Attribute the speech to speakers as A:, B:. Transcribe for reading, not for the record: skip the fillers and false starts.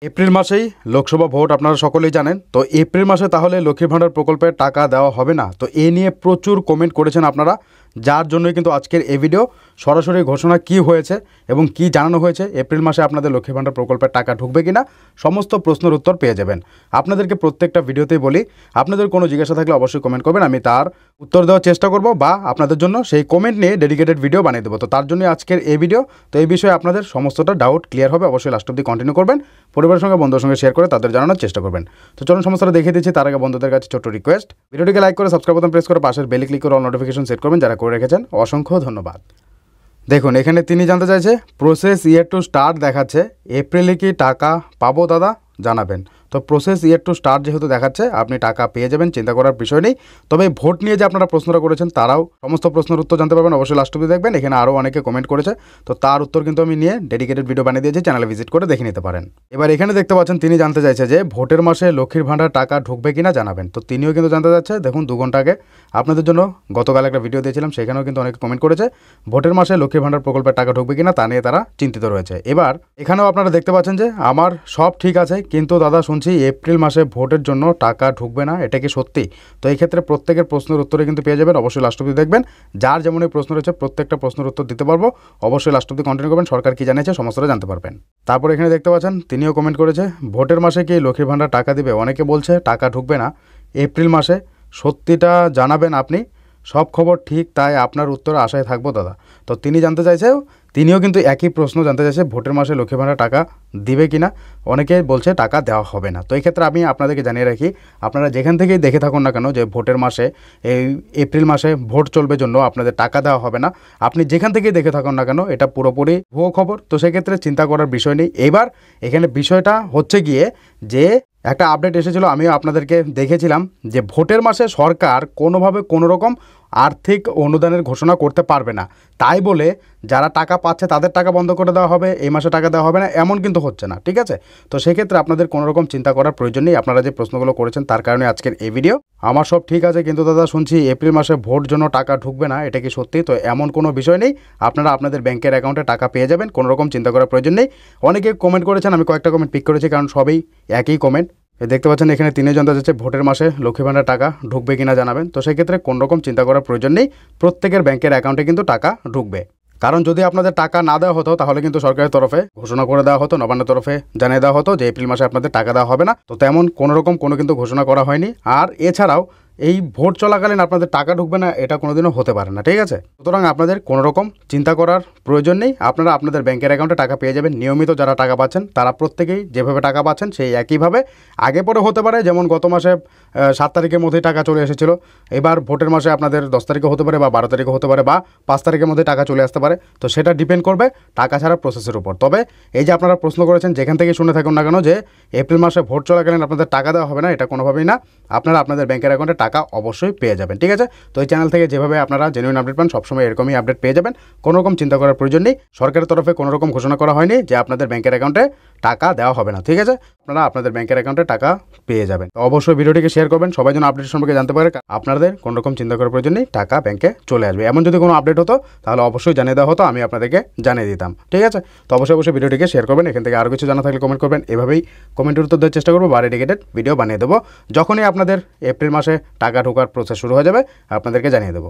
A: April মাসেই Lok Sabha vote আপনারা সকলেই জানেন। তো এপ্রিল মাসে তাহলে লক্ষ্মীর ভাণ্ডার প্রকল্পের টাকা দেওয়া হবে না, তো এ নিয়ে প্রচুর কমেন্ট করেছেন আপনারা, যার জন্যই কিন্তু আজকের এই ভিডিও। সরাসরি ঘোষণা কি হয়েছে এবং কি জানানো হয়েছে, এপ্রিল মাসে আপনাদের লক্ষ্মীর ভাণ্ডার প্রকল্পের টাকা ঢুকবে কিনা, সমস্ত প্রশ্নের উত্তর পেয়ে যাবেন। আপনাদেরকে প্রত্যেকটা ভিডিওতেই বলি, আপনাদের কোনো জিজ্ঞাসা থাকলে অবশ্যই কমেন্ট করবেন, আমি তার উত্তর দেওয়ার চেষ্টা করব বা আপনাদের জন্য সেই কমেন্ট নিয়ে ডেডিকেটেড ভিডিও বানিয়ে দেবো। তো তার জন্য আজকের এই ভিডিও। তো এই বিষয়ে আপনাদের সমস্তটা ডাউট ক্লিয়ার হবে, অবশ্যই লাস্ট অব্দি কন্টিনিউ করবেন, পরিবারের সঙ্গে বন্ধুদের সঙ্গে শেয়ার করে তাদের জানানোর চেষ্টা করবেন। তো চলুন সমস্তটা দেখিয়ে দিচ্ছি। তার আগে বন্ধুদের কাছে ছোট্ট রিকোয়েস্ট, ভিডিওটিকে লাইক করে সাবস্ক্রাইব বাটন প্রেস করে পাশের বেল ক্লিক করে অল নোটিফিকেশন সেট করবেন যারা করে রেখেছেন, অসংখ্য ধন্যবাদ। দেখুন এখানে তিনি জানতে চাইছে প্রসেস ইয়ার টু স্টার্ট দেখাচ্ছে, এপ্রিলে কি টাকা পাবো দাদা জানাবেন। তো প্রসেস ইয়ার টু স্টার্ট যেহেতু দেখাচ্ছে, আপনি টাকা পেয়ে যাবেন, চিন্তা করার বিষয় নেই। তবে ভোট নিয়ে যে আপনারা প্রশ্নটা করেছেন তারাও সমস্ত প্রশ্নের উত্তর জানতে পারবেন, অবশ্যই লাস্ট অবধি দেখবেন। এখানে আরও অনেকে কমেন্ট করেছে, তো তার উত্তর কিন্তু আমি নিয়ে ডেডিকেটেড ভিডিও বানিয়ে দিয়েছি, চ্যানেলে ভিজিট করে দেখে নিতে পারেন। এবার এখানে দেখতে পাচ্ছেন তিনি জানতে চাইছে যে ভোটের মাসে লক্ষ্মীর ভাণ্ডার টাকা ঢুকবে কিনা জানাবেন। তো তিনিও কিন্তু জানতে চাচ্ছে। দেখুন 2 ঘন্টা আগে আপনাদের জন্য গতকাল একটা ভিডিও দিয়েছিলাম, সেখানেও কিন্তু অনেকে কমেন্ট করেছে ভোটের মাসে লক্ষ্মীর ভাণ্ডার প্রকল্পের টাকা ঢুকবে কিনা তা নিয়ে তারা চিন্তিত রয়েছে। এবার এখানেও আপনারা দেখতে পাচ্ছেন যে আমার সব ঠিক আছে, কিন্তু দাদা শুনছি এপ্রিল মাসে ভোটের জন্য টাকা ঢুকবে না, এটা কি সত্যি? তো এই ক্ষেত্রে প্রত্যেকের প্রশ্নের উত্তরে কিন্তু পেয়ে যাবেন, অবশ্যই লাস্ট অবধি দেখবেন। যার যেমন এই প্রশ্ন রয়েছে প্রত্যেকটা প্রশ্নের উত্তর দিতে পারবো, অবশ্যই লাস্ট অবধি কন্টিনিউ করবেন, সরকার কি জানিয়েছে সমস্তটা জানতে পারবেন। তারপর এখানে দেখতে পাচ্ছেন তিনিও কমেন্ট করেছে ভোটের মাসে কি লক্ষ্মীর ভাণ্ডার টাকা দিবে, অনেকে বলছে টাকা ঢুকবে না এপ্রিল মাসে, সত্যিটা জানাবেন আপনি, সব খবর ঠিক, তাই আপনার উত্তরে আশায় থাকবো দাদা। তো তিনি জানতে চাইছে, তিনিও কিন্তু একই প্রশ্ন জানতে চাইছে ভোটের মাসে লক্ষ্মীর ভাণ্ডার টাকা দিবে কিনা, অনেকে বলছে টাকা দেওয়া হবে না। তো এই ক্ষেত্রে আমি আপনাদেরকে জানিয়ে রাখি, আপনারা যেখান থেকেই দেখে থাকুন না কেন যে ভোটের মাসে এই এপ্রিল মাসে ভোট চলবে জন্য আপনাদের টাকা দেওয়া হবে না, আপনি যেখান থেকেই দেখে থাকুন না কেন এটা পুরোপুরি ভুয়ো খবর। তো সেক্ষেত্রে চিন্তা করার বিষয় নেই। এবার এখানে বিষয়টা হচ্ছে গিয়ে যে একটা আপডেট এসেছিল, আমিও আপনাদেরকে দেখেছিলাম যে ভোটের মাসে সরকার কোনোভাবে কোনো রকম আর্থিক অনুদানের ঘোষণা করতে পারবে না, তাই বলে যারা টাকা পাচ্ছে তাদের টাকা বন্ধ করে দেওয়া হবে, এই মাসে টাকা দেওয়া হবে না, এমন কিন্তু হচ্ছে না, ঠিক আছে? তো সেক্ষেত্রে আপনাদের কোনো রকম চিন্তা করার প্রয়োজন নেই। আপনারা যে প্রশ্নগুলো করেছেন তার কারণে আজকের এই ভিডিও। আমার সব ঠিক আছে, কিন্তু দাদা শুনছি এপ্রিল মাসে ভোট জন্য টাকা ঢুকবে না, এটা কি সত্যি? তো এমন কোনো বিষয় নেই, আপনারা আপনাদের ব্যাংকের অ্যাকাউন্টে টাকা পেয়ে যাবেন, কোনো রকম চিন্তা করার প্রয়োজন নেই। অনেকে কমেন্ট করেছেন, আমি কয়েকটা কমেন্ট পিক করেছি কারণ সবই একই কমেন্ট। দেখতে পাচ্ছেন এখানে তিনি জানতে চাচ্ছে ভোটের মাসে লক্ষ্মীর ভাণ্ডার টাকা ঢুকবে কিনা জানাবেন। তো সেক্ষেত্রে কোনো রকম চিন্তা করার প্রয়োজন নেই, প্রত্যেকের ব্যাংকের অ্যাকাউন্টে কিন্তু টাকা ঢুকবে। কারণ যদি আপনাদের টাকা না দেওয়া হতো তাহলে কিন্তু সরকারের তরফে ঘোষণা করে দেওয়া হতো, নবান্নের তরফে জানিয়ে দেওয়া হতো যে এপ্রিল মাসে আপনাদের টাকা দেওয়া হবে না। তো তেমন কোনো রকম কোনো কিন্তু ঘোষণা করা হয়নি। আর এছাড়াও এই ভোট চলাকালীন আপনাদের টাকা ঢুকবে না এটা কোনোদিনও হতে পারে না, ঠিক আছে? সুতরাং আপনাদের কোনো রকম চিন্তা করার প্রয়োজন নেই, আপনারা আপনাদের ব্যাংকের অ্যাকাউন্টে টাকা পেয়ে যাবেন। নিয়মিত যারা টাকা পাচ্ছেন তারা প্রত্যেকেই যেভাবে টাকা পাচ্ছেন সেই একইভাবে, আগে পরে হতে পারে, যেমন গত মাসে 7 তারিখের মধ্যেই টাকা চলে এসেছিলো, এবার ভোটের মাসে আপনাদের 10 তারিখে হতে পারে বা 12 তারিখে হতে পারে বা 5 তারিখের মধ্যে টাকা চলে আসতে পারে। তো সেটা ডিপেন্ড করবে টাকা ছাড়া প্রসেসের উপর। তবে এই যে আপনারা প্রশ্ন করেছেন যেখান থেকে শুনে থাকুন না কেন যে এপ্রিল মাসে ভোট চলাকালীন আপনাদের টাকা দেওয়া হবে না, এটা কোনোভাবেই না, আপনারা আপনাদের ব্যাংকের অ্যাকাউন্টে টাকা অবশ্যই পেয়ে যাবেন, ঠিক আছে? তো এই চ্যানেল থেকে যেভাবে আপনারা জেনুইন আপডেট পান সবসময় এরকমই আপডেট পেয়ে যাবেন, কোনো রকম চিন্তা করার প্রয়োজন নেই। সরকারের তরফে কোনো রকম ঘোষণা করা হয়নি যে আপনাদের ব্যাংকের অ্যাকাউন্টে টাকা দেওয়া হবে না, ঠিক আছে? আপনারা আপনাদের ব্যাংকের অ্যাকাউন্টে টাকা পেয়ে যাবেন। তো অবশ্যই ভিডিওটিকে শেয়ার করবেন, সবাই যেন আপডেট সম্পর্কে জানতে পারে, আপনাদের কোনো রকম চিন্তা করার প্রয়োজন নেই, টাকা ব্যাংকে চলে আসবে। এমন যদি কোনো আপডেট হতো তাহলে অবশ্যই জানিয়ে দেওয়া হতো, আমি আপনাদেরকে জানিয়ে দিতাম, ঠিক আছে? তো অবশ্যই ভিডিওটিকে শেয়ার করবেন, এখান থেকে আরও কিছু জানা থাকলে কমেন্ট করবেন, এভাবেই কমেন্টের উত্তর দেওয়ার চেষ্টা করবো বা ডেডিকেটেড ভিডিও বানিয়ে দেবো। যখনই আপনাদের এপ্রিল মাসে টাকা ঢোকার প্রসেস শুরু হয়ে যাবে আপনাদেরকে জানিয়ে দেবো।